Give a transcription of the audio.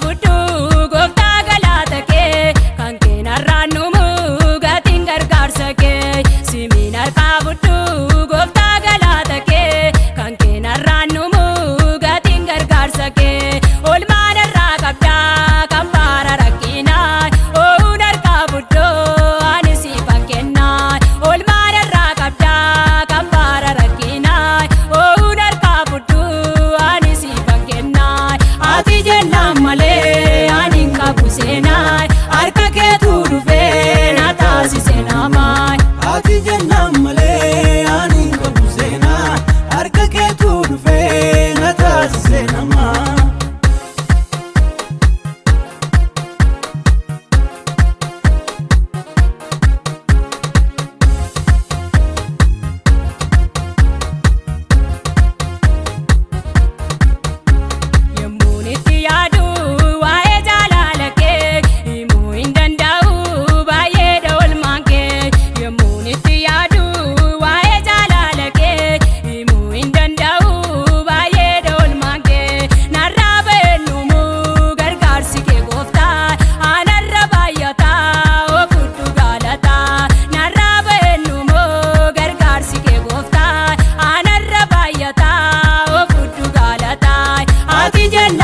qabutu gooftaa galaata kee kan keenarraan numu gatiin gargaarsa kee simiin qabutu gooftaa galaata kee kan keenarraan numu gatiin gargaarsa kee olmaan irraa qabdaa kan baara rakkinaa oon qabutu ani siifan kennaa olmaan irraa qabdaa kan baara rakkinaa oon qabutu ani siifan kennaa ati jennaan malee ani qabu seenaa harka keetu dhufee na taasise namaa ati jennaan malee ani qabu seenaa harka keetu dhufee na taasise namaa. yemmuun itti yaadu waa'ee jaalala kee himuu hin danda'u baay'eedha oolmaan kee yemmuun itti yaadu waa'ee jaalala kee himuu hin danda'u baay'eedha oolmaan kee narraa ba'eennumu gargaarsi kee gooftaa anarra baay'ataa ofudhu gaalataa narraa ba'eennumu gargaarsi kee gooftaa anarra baay'ataa ofudhu gaalataa ati jenna